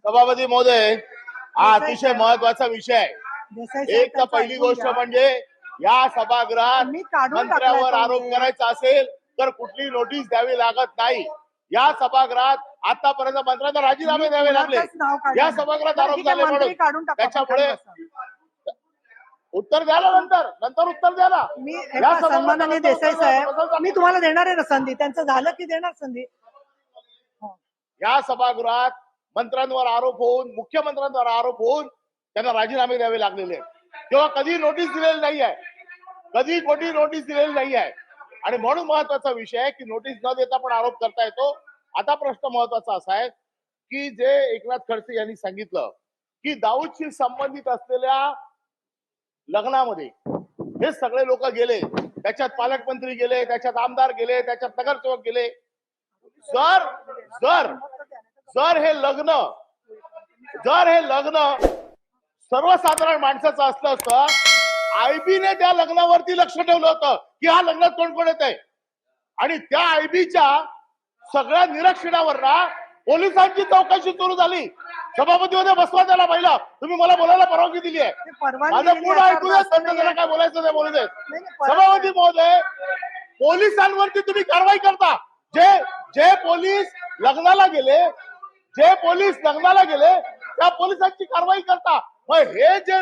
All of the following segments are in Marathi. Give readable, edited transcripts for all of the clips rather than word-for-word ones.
सभापती महोदय, हा अतिशय महत्वाचा विषय आहे। एक तर पहिली गोष्ट म्हणजे या सभागृहात मंत्र्यावर आरोप करायचा असेल तर कुठली नोटीस द्यावी लागत नाही। या सभागृहात आतापर्यंत मंत्र्यांना राजीनामे द्यावे लागले। या सभागृहात आरोप झाले म्हणून त्याच्यामुळे उत्तर द्या ना, नंतर उत्तर द्या ना। मी सन्माननीय देसाई साहेब, मी तुम्हाला देणार आहे ना संधी, त्यांचं झालं की देणार संधी। या सभागृहात मंत्र्यांवर आरोप होऊन, मुख्यमंत्र्यांवर आरोप होऊन त्यांना राजीनामे द्यावे लागलेले आहेत। तेव्हा कधी नोटीस दिलेली नाही आहे, कधी कोणी नोटीस दिलेली नाही आहे। आणि म्हणून महत्वाचा विषय आहे की नोटीस न देता पण आरोप करता येतो। आता प्रश्न महत्वाचा असा आहे की जे एकनाथ खडसे यांनी सांगितलं की दाऊदशी संबंधित असलेल्या लग्नामध्ये हे सगळे लोक गेले, त्याच्यात पालकमंत्री गेले, त्याच्यात आमदार गेले, त्याच्यात नगरसेवक गेले। जर जर जर हे लग्न सर्वसाधारण माणसाचं असलं असतं, आयबीने त्या लग्नावरती लक्ष ठेवलं होतं की हा लग्नात कोण कोण येत आहे, आणि त्या आयबीच्या सगळ्या निरीक्षणावर ना पोलिसांची चौकशी सुरू झाली। सभापती मध्ये बसवा त्याला पहिला, तुम्ही मला बोलायला परवानगी दिली आहे, माझं पूर्ण ऐकू देत, त्याला काय बोलायचं ते बोलू देत। सभापती महोदय, पोलिसांवरती तुम्ही कारवाई करता। जे पोलीस लग्नाला गेले त्या पोलिसांची कारवाई करता। मग हे जे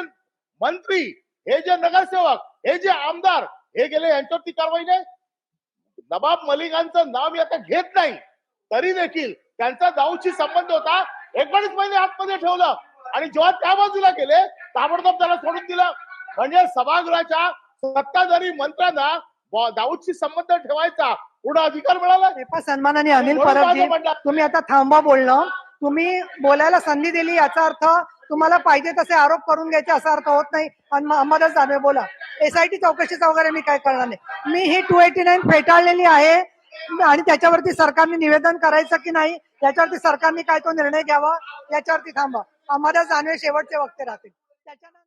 मंत्री, हे जे नगरसेवक, हे जे आमदार हे गेले, यांच्यावरती कारवाई नाही। नवाब मलिकांचं नाव मी आता घेत नाही, तरी देखील त्यांचा दाऊदशी संबंध होता। 19 महिने आतमध्ये ठेवलं आणि जेव्हा त्या बाजूला गेले ताबडतोब त्याला सोडून दिलं। म्हणजे सभागृहाच्या सत्ताधारी मंत्र्यांना दाऊदशी संबंध ठेवायचा पूर्ण अधिकार मिळाला। सन्माननीय अनिल परबजी, तुम्ही आता थांबा बोलणं। तुम्ही बोलायला संधी दिली याचा अर्थ तुम्हाला पाहिजे तसे आरोप करून घ्यायचे असा अर्थ होत नाही। अंबादास दानवे बोला, एसआयटी चौकशीचा वगैरे मी काय करणार नाही। मी ही 289 फेटाळलेली आहे आणि त्याच्यावरती सरकारने निवेदन करायचं की नाही याच्यावरती सरकारने काय तो निर्णय घ्यावा, याच्यावरती थांबा। अंबादास दानवे शेवटचे वक्ते राहतील। त्याच्यानंतर